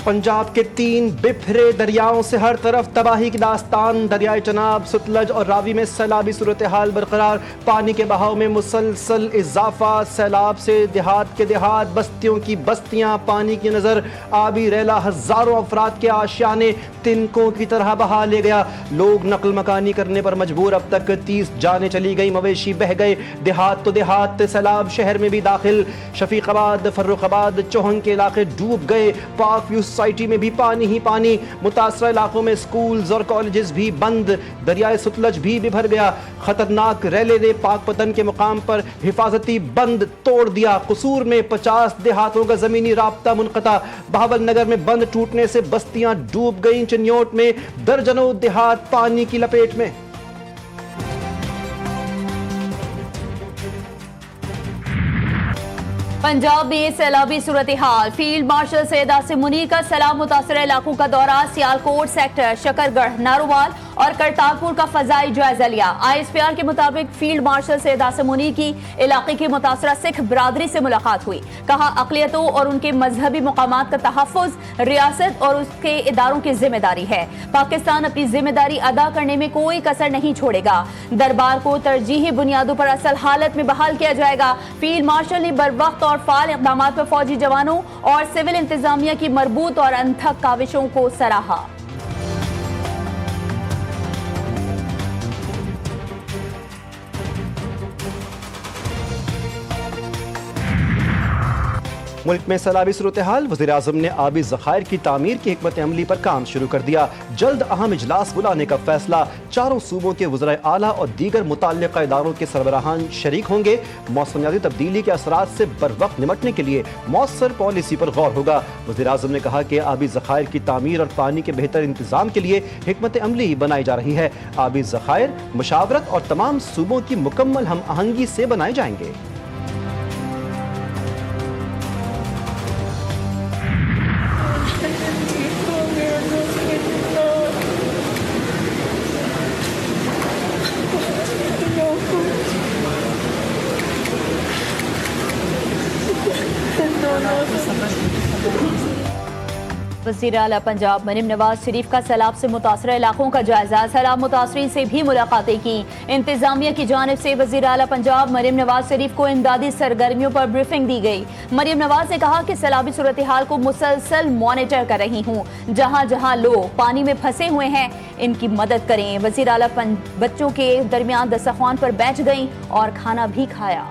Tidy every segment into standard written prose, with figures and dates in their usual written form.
पंजाब के 3 बिफरे दरियाओं से हर तरफ तबाही की दास्तान। दरियाए चनाब, सतलज और रावी में सैलाबी सूरत हाल बरकरार। पानी के बहाव में मुसलसल इजाफा। सैलाब से देहात के देहात, बस्तियों की बस्तियां पानी की नजर। आबी रैला हजारों अफराद के आशियाने तिनकों की तरह बहा ले गया। लोग नकल मकानी करने पर मजबूर। अब तक 30 जाने चली गई, मवेशी बह गए। देहात तो देहात, सैलाब शहर में भी दाखिल। शफीकाबाद, फर्रुखाबाद, चौहन के इलाके डूब गए। पाक व्यू सोसाइटी में भी पानी ही पानी। मुतासरा इलाकों में स्कूल्स और कॉलेजेस भी बंद। दरियाए सतलज भी भर गया। खतरनाक रैले ने पाकपतन के मुकाम पर हिफाजती बंद तोड़ दिया। कसूर में 50 देहातों का जमीनी राब्ता मुनक़ता। बहावल नगर में बंद टूटने से बस्तियां डूब गईं। चिन्योट में दर्जनों देहात पानी की लपेट में। पंजाब में सैलाबी सूरत हाल। फील्ड मार्शल सैयद आसिम मुनीर का सैलाब मुतासर इलाकों का दौरा। सियालकोट सेक्टर, शकरगढ़, नारोवाल और करतारपुर का फजाई जायजा लिया। ISPR के मुताबिक फील्ड मार्शल सैयद आसिम मुनीर की इलाके की मुतासरा सिख बरादरी से मुलाकात हुई। कहा, अक़लियतों और उनके मजहबी मकामात का तहफ़्फ़ुज़ रियासत और उसके इदारों की जिम्मेदारी है। पाकिस्तान अपनी जिम्मेदारी अदा करने में कोई कसर नहीं छोड़ेगा। दरबार को तरजीही बुनियादों पर असल हालत में बहाल किया जाएगा। फील्ड मार्शल ने बर वक्त और फाल इक़दामात पर फौजी जवानों और सिविल इंतजामिया की मरबूत और अनथक काविशों को सराहा। मुल्क में सैलाबी सूरत हाल। वज़ीर आज़म ने आबी ज़खायर की तामीर की हिकमत अमली पर काम शुरू कर दिया। जल्द अहम इजलास बुलाने का फैसला। चारों सूबों के वज़राए आला और दीगर मुतल्लिक़ा इदारों के सरबराहान शरीक होंगे। मौसमियाती तब्दीली के असरात से बर वक्त निमटने के लिए मौसर पॉलिसी पर गौर होगा। वज़ीर आज़म ने कहा कि आबी ज़खायर की तामीर और पानी के बेहतर इंतजाम के लिए हिकमत अमली बनाई जा रही है। आबी ज़खायर मुशावरत और तमाम सूबों की मुकम्मल हम आहंगी से बनाए जाएंगे। वज़ीर आला पंजाब मरीम नवाज शरीफ का सैलाब से मुतासर इलाकों का जायजा। सैलाब मुतासरीन से भी मुलाकातें की। इंतजामिया की जानिब से वज़ीर आला पंजाब मरीम नवाज शरीफ को इमदादी सरगर्मियों पर ब्रीफिंग दी गई। मरीम नवाज ने कहा कि सैलाबी सूरत हाल को मुसलसल मॉनिटर कर रही हूँ। जहाँ जहाँ लोग पानी में फंसे हुए हैं, इनकी मदद करें। वज़ीर आला बच्चों के दरमियान दस्तरख्वान पर बैठ गई और खाना भी खाया।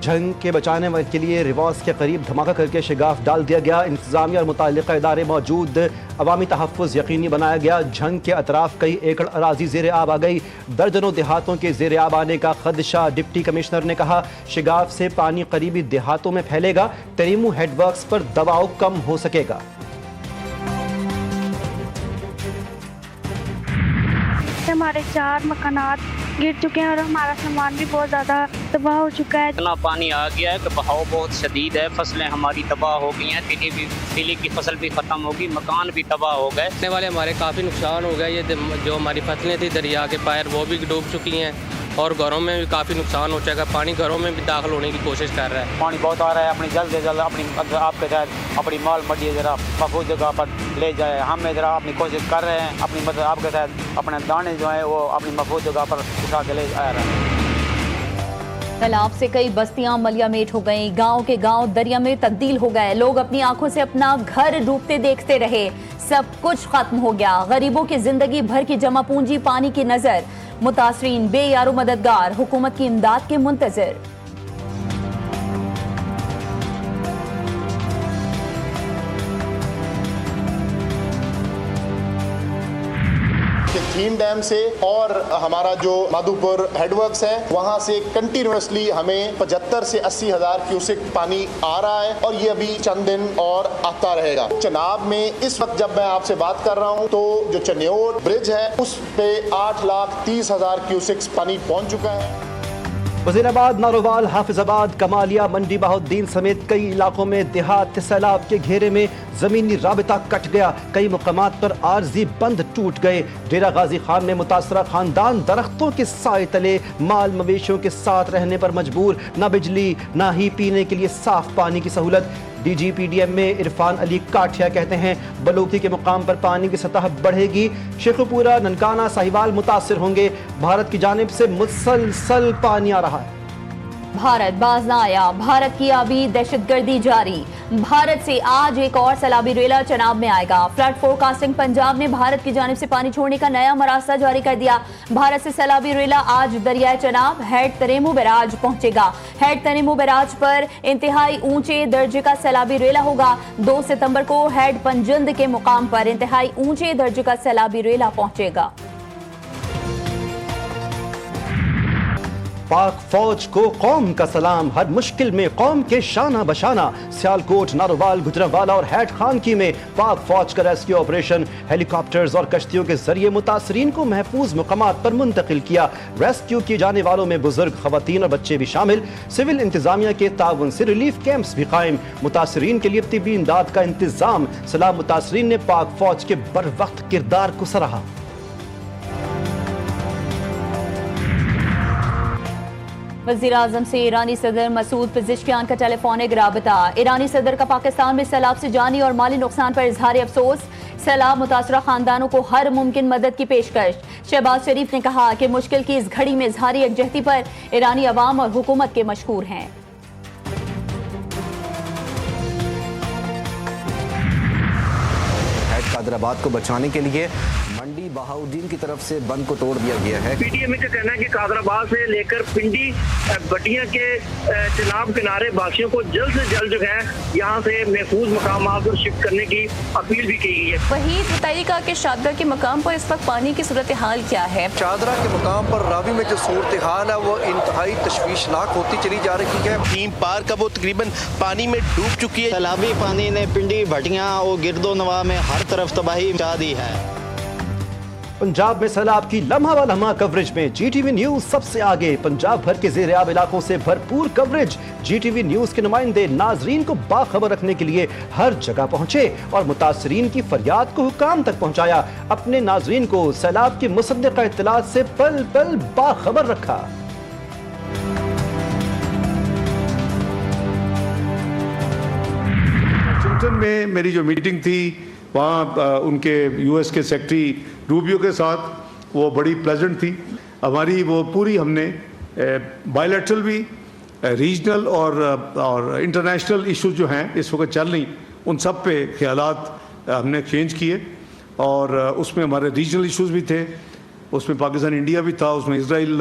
झंग के बचाने के लिए रिवाज के करीब धमाका करके शिगाफ डाल दिया गया। इंतजामिया और मुतल्लिक़ा इदारे मौजूद। अवामी तहफ़्फ़ुज़ यकीनी बनाया गया। झंग के अतराफ कई एकड़ अराजी ज़ेर आब आ गई। दर्जनों देहातों के ज़ेर आब आने का खदशा। डिप्टी कमिश्नर ने कहा, शिगाफ से पानी करीबी देहातों में फैलेगा। तरीमू हेडवर्क्स पर दबाव कम हो सकेगा। हमारे 4 मकानात गिर चुके हैं और हमारा सामान भी बहुत ज़्यादा तबाह हो चुका है। इतना पानी आ गया है कि बहाव बहुत शदीद है। फसलें हमारी तबाह हो गई हैं। तिली की फसल भी ख़त्म होगी, मकान भी तबाह हो गए। रहने वाले हमारे काफ़ी नुकसान हो गया। ये जो हमारी फसलें थी दरिया के पार वो भी डूब चुकी हैं और घरों में भी काफ़ी नुकसान हो जाएगा। पानी घरों में भी दाखिल होने की कोशिश कर रहा है। पानी बहुत आ रहा है। अपनी जल्द से जल्द अपनी आपके तहत अपनी माल मंडी ज़रा महफूज जगह पर ले जाए। हम ज़रा अपनी कोशिश कर रहे हैं। अपनी मतलब आपके तहत अपने दाने जो है वो अपनी महफूज जगह पर उठा के ले आ रहे हैं। सैलाब से कई बस्तियां मलियामेट हो गई। गांव के गांव दरिया में तब्दील हो गए। लोग अपनी आंखों से अपना घर डूबते देखते रहे। सब कुछ खत्म हो गया। गरीबों की जिंदगी भर की जमा पूंजी पानी की नजर। मुतासरीन बेयारो मददगार, हुकूमत की इमदाद के मुंतजर। थीम डैम से और हमारा जो माधोपुर हेडवर्क्स है वहां से कंटिन्यूसली हमें 75 से 80 हजार क्यूसेक पानी आ रहा है और ये अभी चंद दिन और आता रहेगा। चनाब में इस वक्त जब मैं आपसे बात कर रहा हूं तो जो चन्योट ब्रिज है उस पे 8,30,000 क्यूसेक्स पानी पहुंच चुका है। वजीराबाद, नारोवाल, हाफिजाबाद, कमालिया, मंडी बहाउद्दीन समेत कई इलाकों में देहात सैलाब के घेरे में जमीनी राबिता कट गया। कई मुकामात पर आरजी बंद टूट गए। डेरा गाजी खान में मुतासरा खानदान दरख्तों के साए तले माल मवेशियों के साथ रहने पर मजबूर। न बिजली न ही पीने के लिए साफ पानी की सहूलत। DGPDM में इरफान अली काठिया कहते हैं बलोकी के मुकाम पर पानी की सतह बढ़ेगी। शेखुपुरा, ननकाना, साहिवाल मुतासिर होंगे। भारत की जानिब से मुसलसल पानी आ रहा है। भारत बाज ना आया, भारत की आबी दहशतगर्दी जारी। भारत से आज एक और सैलाबी रेला चनाब में आएगा। फ्लड फोरकास्टिंग पंजाब ने भारत की जानिब से पानी छोड़ने का नया मरासला जारी कर दिया। भारत से सैलाबी रेला आज दरियाए चनाब हेड तरेमू बैराज पहुंचेगा। हेड तरेमू बैराज पर इंतहाई ऊंचे दर्जे का सैलाबी रेला होगा। 2 सितंबर को हेड पंजंद के मुकाम पर इंतहाई ऊंचे दर्जे का सैलाबी रेला पहुंचेगा। पाक फौज को कौम का सलाम, हर मुश्किल में कौम के शाना बशाना। सियालकोट, नारोवाल, गुजरांवाला और हैट खानकी में पाक फौज का रेस्क्यू ऑपरेशन। हेलीकॉप्टर्स और कश्तियों के जरिए मुतासरीन को महफूज मुकामात पर मुंतकिल किया। रेस्क्यू किए जाने वालों में बुजुर्ग, खवातीन और बच्चे भी शामिल। सिविल इंतजामिया के ताउन से रिलीफ कैंप्स भी कायम। मुतासरीन के लिए तिब्बी इमदाद का इंतजाम। सलाम मुतासरीन ने पाक फौज के बर वक्त किरदार को सराहा। वज़ीर आज़म से ईरानी सदर मसूद पेज़ेश्कियान का टेलीफोनिक राबता। ईरानी सदर का पाकिस्तान में सैलाब से जानी और माली नुकसान पर इजहार अफसोस। सैलाब मुतासरा खानदानों को हर मुमकिन मदद की पेशकश। शहबाज शरीफ ने कहा कि मुश्किल की इस घड़ी में इजहारी यकजहती पर ईरानी अवाम और हुकूमत के मशकूर हैं। कादराबाद को बचाने के लिए मंडी बहाउद्दीन की तरफ से बंद को तोड़ दिया गया है। PTM का कहना है कि कादराबाद से लेकर पिंडी बटिया के चनाब किनारे वासियों को जल्द से जल्द जो है यहाँ से महफूज मकामात पर शिफ्ट करने की अपील भी की गई है। वही बताइएगा कि शादरा के मकाम पर इस वक्त पानी की सूरत हाल क्या है? शादरा के मकाम पर रावी में जो सूरत हाल है वो इंतहाई तशवीशनाक होती चली जा रही है। थीम पार्क का वो तकरीबन पानी में डूब चुकी है। सैलाबी पानी ने पिंडी, भटियां और गिरदो नवा में हर तरफ तबाही मचा दी है। पंजाब में सैलाब की लम्हा व लम्हा कवरेज में GTV न्यूज सबसे आगे। पंजाब भर के ज़ेर-ए-आब इलाकों से भरपूर कवरेज। GTV न्यूज के नुमाइंदे नाजरीन को बाखबर रखने के लिए हर जगह पहुंचे और मुतासरीन की फरियाद को हुकाम तक पहुंचाया। अपने नाजरीन को सैलाब की मुसद्दिक़ा इत्तलात से पल पल बाखबर रखा। वाशिंगटन में मेरी जो मीटिंग थी वहाँ उनके US के सेक्रेटरी रूबियो के साथ वो बड़ी प्लेजेंट थी। हमारी वो पूरी हमने बायलैटरल भी, रीजनल और इंटरनेशनल इश्यूज जो हैं इस वक्त चल रही, उन सब पे ख्यालात हमने एक्सचेंज किए और उसमें हमारे रीजनल इश्यूज भी थे, उसमें पाकिस्तान इंडिया भी था, उसमें इसराइल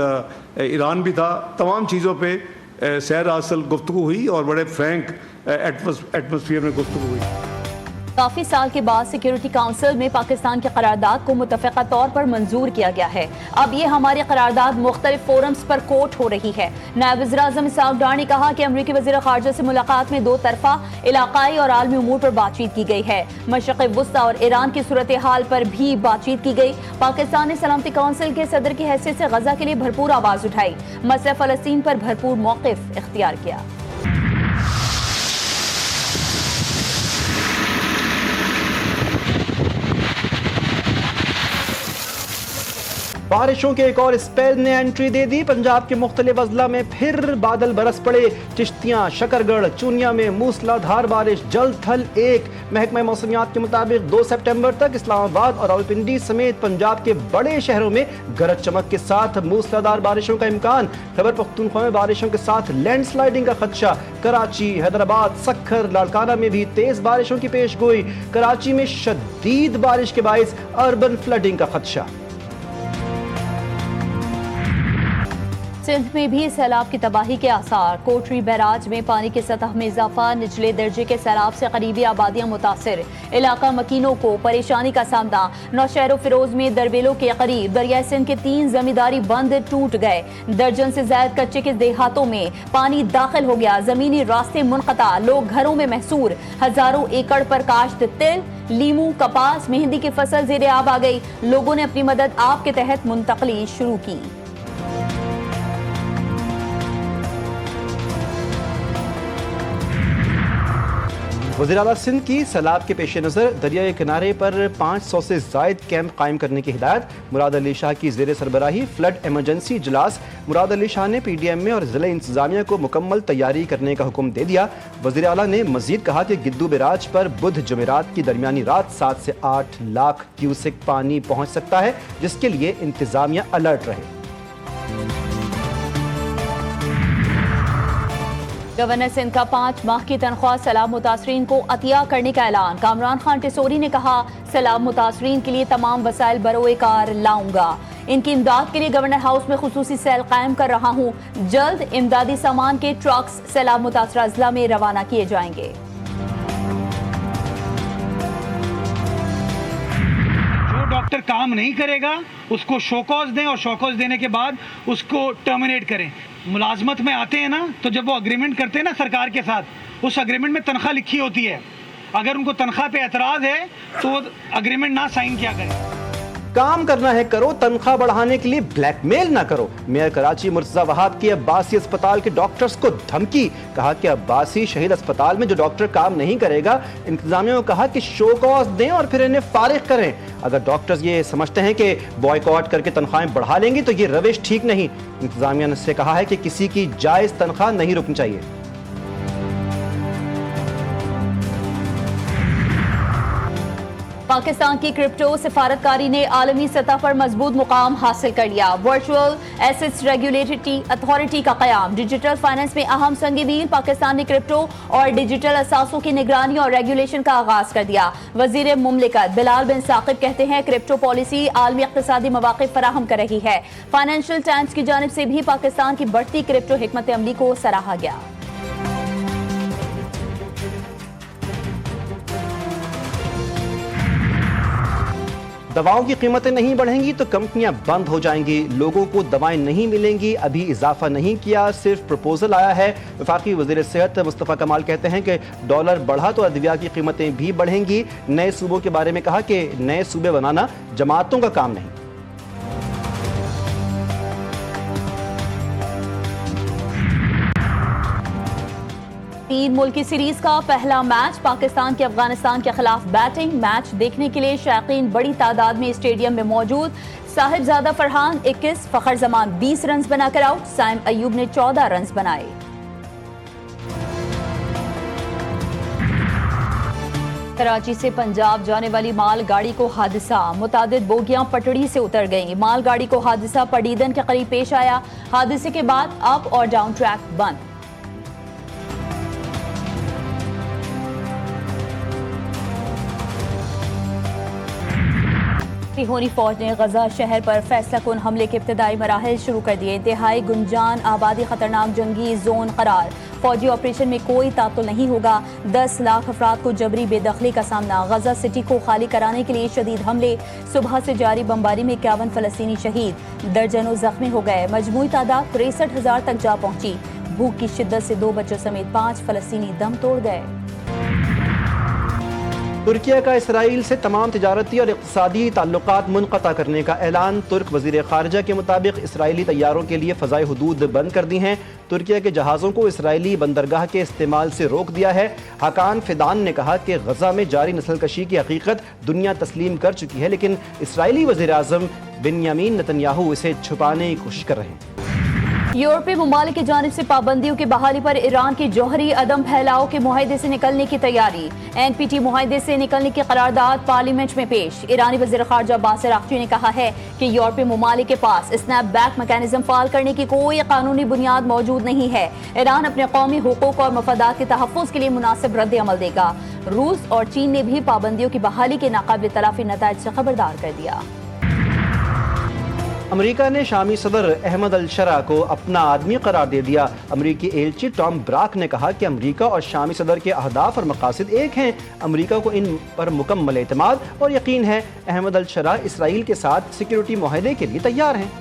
ईरान भी था। तमाम चीज़ों पे सैर हासिल गुफ्तगू हुई और बड़े फ्रैंक एटमॉस्फेयर में गुफ्तगू हुई। काफी साल के बाद सिक्योरिटी काउंसिल में पाकिस्तान की करारदाद को मुतफ़क़ा तौर पर मंजूर किया गया है। अब ये हमारी करारदाद मुख्तलिफ फोरम्स पर कोर्ट हो रही है। नायब वज़ीर-ए-आज़म इसहाक़ डार ने कहा कि अमरीकी वज़ीर ख़ारजा से मुलाकात में 2 तरफ़ा इलाक़ाई और आलमी उमूर पर बातचीत की गई है। मशरिक़ वुस्ता और ईरान की सूरत हाल पर भी बातचीत की गई। पाकिस्तान ने सलामती काउंसिल के सदर की हैसियत से गजा के लिए भरपूर आवाज़ उठाई। मसला फ़लस्तीन पर भरपूर मौक़िफ़ इख्तियार किया। बारिशों के एक और स्पेल ने एंट्री दे दी। पंजाब के मुख्तलिफ अजला में फिर बादल बरस पड़े। चिश्तियां, शकरगढ़, चूनिया में मूसलाधार बारिश। जल थल 1 महकमा मौसमियात के मुताबिक 2 सितंबर तक इस्लामाबाद और रावलपिंडी समेत पंजाब के बड़े शहरों में गरज चमक के साथ मूसलाधार बारिशों का इम्कान। खैबर पख्तूनख्वा में बारिशों के साथ लैंडस्लाइडिंग का खदशा। कराची, हैदराबाद, सक्खर, लाड़काना में भी तेज बारिशों की पेशगोई। कराची में शदीद बारिश के बाइस अर्बन फ्लडिंग का खदशा। सिंध में भी सैलाब की तबाही के आसार। कोटरी बैराज में पानी की सतह में इजाफा। निचले दर्जे के सैलाब से करीबी आबादियां मुतासिर। इलाका मकीनों को परेशानी का सामना। नौशहर फिरोज में दरबेलों के करीब दरियाई सिंध के 3 जमींदारी बंद टूट गए। दर्जन से ज्यादा कच्चे के देहातों में पानी दाखिल हो गया। जमीनी रास्ते मुनक़ता। लोग घरों में महसूर। हजारों एकड़ पर काश्त तिल, लीमू, कपास, मेहंदी की फसल ज़ेरे आब आ गई। लोगों ने अपनी मदद आप के तहत मुंतकली शुरू की। वज़ीर आला सिंध की सैलाब के पेश नज़र दरियाए किनारे पर 500 से ज़ायद कैंप कायम करने की हिदायत। मुराद अली शाह की ज़ेर सरबराही फ्लड एमरजेंसी इजलास। मुराद अली शाह ने PDM में और ज़िला इंतज़ामिया को मुकम्मल तैयारी करने का हुक्म दे दिया। वज़ीर आला ने मज़ीद कहा कि गिद्दू बैराज पर बुध जुमेरात की दरमियानी रात 7 से 8 लाख क्यूसेक पानी पहुँच सकता है, जिसके लिए इंतज़ामिया अलर्ट रहे। गवर्नर सिंध का 5 माह की तनख्वाह सैलाब मुतासरीन को अतिया करने का ऐलान। कामरान खान टिसोरी ने कहा, सैलाब मुतासरीन के लिए तमाम वसाइल बरोए कार लाऊंगा। इनकी इमदाद के लिए गवर्नर हाउस में खुसूसी सेल कायम कर रहा हूँ। जल्द इमदादी सामान के ट्रक्स सैलाब मुतासरा अजला में रवाना किए जाएंगे। डॉक्टर काम नहीं करेगा उसको शोकॉज दें और शोकॉज देने के बाद उसको टर्मिनेट करें। मुलाजमत में आते हैं ना, तो जब वो अग्रीमेंट करते हैं ना सरकार के साथ, उस अग्रीमेंट में तनख्वाह लिखी होती है। अगर उनको तनख्वाह पे एतराज है तो अग्रीमेंट ना साइन किया करें। काम करना है करो, तनख्वाह बढ़ाने के लिए ब्लैकमेल ना करो। मेयर कराची मुर्तजा वहाब की अब्बासी अस्पताल के डॉक्टर्स को धमकी। कहा कि अब्बासी शहीद अस्पताल में जो डॉक्टर काम नहीं करेगा, इंतजामिया को कहा कि शो कॉज दें और फिर इन्हें फारिग करें। अगर डॉक्टर्स ये समझते हैं कि बॉयकॉट करके तनख्वाहें बढ़ा लेंगे तो ये रविश ठीक नहीं। इंतजामिया ने से कहा है कि किसी की जायज तनख्वाह नहीं रुकनी चाहिए। पाकिस्तान की क्रिप्टो सिफारतकारी ने आलमी सतह पर मजबूत मुकाम हासिल कर लिया। वर्चुअल एसेट्स रेगुलेटरी अथॉरिटी का क़याम। डिजिटल फाइनेंस में अहम संग मील पाकिस्तान ने क्रिप्टो और डिजिटल असासों की निगरानी और रेगुलेशन का आगाज कर दिया। वजीर मुमलिकत बिलाल बिन साकिब कहते हैं, क्रिप्टो पॉलिसी आलमी इक़्तिसादी मौक़े फराहम कर रही है। फाइनेंशियल टाइम्स की जानिब से भी पाकिस्तान की बढ़ती क्रिप्टो हिकमत अमली को सराहा गया। दवाओं की कीमतें नहीं बढ़ेंगी तो कंपनियां बंद हो जाएंगी। लोगों को दवाएं नहीं मिलेंगी। अभी इजाफा नहीं किया, सिर्फ प्रपोजल आया है। वफाकी वज़ीर सेहत मुस्तफ़ा कमाल कहते हैं कि डॉलर बढ़ा तो अद्विया की कीमतें भी बढ़ेंगी। नए सूबों के बारे में कहा कि नए सूबे बनाना जमातों का काम नहीं। तीन मुल्की सीरीज का पहला मैच पाकिस्तान की अफगानिस्तान के खिलाफ बैटिंग। मैच देखने के लिए शायकीन बड़ी तादाद में स्टेडियम में मौजूद। साहिबजादा फरहान 21, फखर जमान 20 रन बनाकर आउट। साइम अयूब ने 14 रन बनाए। कराची से पंजाब जाने वाली मालगाड़ी को हादसा। मुतादिद बोगियां पटड़ी से उतर गईं। मालगाड़ी को हादसा पडीदन के करीब पेश आया। हादसे के बाद अप और डाउन ट्रैक बंद। सिहोनी फौज ने गजा शहर पर फैसला कुन हमले के इब्तदाई मराहल शुरू कर दिए। इंतहाई गुंजान आबादी खतरनाक जंगी जोन करार। फौजी ऑपरेशन में कोई तातुल नहीं होगा। 10 लाख अफराद को जबरी बेदखली का सामना। गजा सिटी को खाली कराने के लिए शदीद हमले। सुबह से जारी बमबारी में 51 फलस्तीनी शहीद, दर्जनों जख्मी हो गए। मजमूई तादाद 63,000 तक जा पहुंची। भूख की शिद्दत से 2 बच्चों समेत 5 फलस्तीनी दम तोड़ गए। तुर्किया का इसराइल से तमाम तिजारती और इक़्तिसादी ताल्लुकात मुनक़ता करने का ऐलान। तुर्क वज़ीर ख़ारिजा के मुताबिक इसराइली तैयारों के लिए फ़ज़ाई हुदूद बंद कर दी हैं। तुर्किया के जहाज़ों को इसराइली बंदरगाह के इस्तेमाल से रोक दिया है। हकान फिदान ने कहा कि गजा में जारी नस्लकशी की हकीकत दुनिया तस्लीम कर चुकी है, लेकिन इसराइली वज़ीर आज़म बिन्यामीन नेतन्याहू इसे छुपाने की कोशिश कर रहे हैं। यूरोपीय ममालिक की जानिब से पाबंदियों की बहाली पर ईरान की जौहरी अदम फैलाव के मुआहदे से निकलने की तैयारी। NPT मुआहदे से निकलने की करारदाद पार्लियामेंट में पेश। ईरानी वज़ीर ख़ारिजा बासिर आख्ची ने कहा है कि यूरोपीय ममालिक के पास स्नैप बैक मैकेनिज्म फाल करने की कोई कानूनी बुनियाद मौजूद नहीं है। ईरान अपने कौमी हुकूक और मफादात के तहफ़्फ़ुज़ के लिए मुनासिब रद्द अमल देगा। रूस और चीन ने भी पाबंदियों की बहाली के नाकाबिल तलाफी नताइज से खबरदार कर दिया। अमेरिका ने शामी सदर अहमद अल शरा को अपना आदमी करार दे दिया। अमेरिकी एलची टॉम ब्राक ने कहा कि अमेरिका और शामी सदर के अहदाफ और मकासद एक हैं। अमेरिका को इन पर मुकम्मल एतमाद और यकीन है। अहमद अल शरा इसराइल के साथ सिक्योरिटी मुआहदे के लिए तैयार हैं।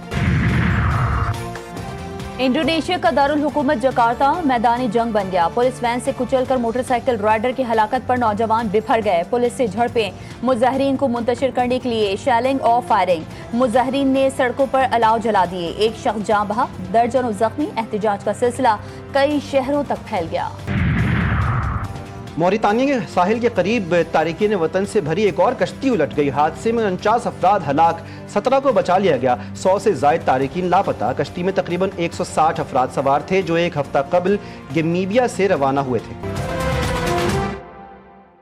इंडोनेशिया का दारुल हुकूमत जकार्ता मैदानी जंग बन गया। पुलिस वैन से कुचलकर मोटरसाइकिल राइडर की हलाकत पर नौजवान बिफर गए। पुलिस से झड़पें। मुजाहिरीन को मुंतशिर करने के लिए शेलिंग और फायरिंग। मुजाहिरीन ने सड़कों पर अलाव जला दिए। एक शख्स जान बहा, दर्जनों जख्मी। एहतजाज का सिलसिला कई शहरों तक फैल गया। मौरितानिया के साहिल के करीब तारिकीन वतन से भरी एक और कश्ती उलट गई। हादसे में 49 अफराद हलाक, 17 को बचा लिया गया। 100 से जायद तारिकीन लापता। कश्ती में तकरीबन 160 अफराद सवार थे जो एक हफ्ता कबल गमीबिया से रवाना हुए थे।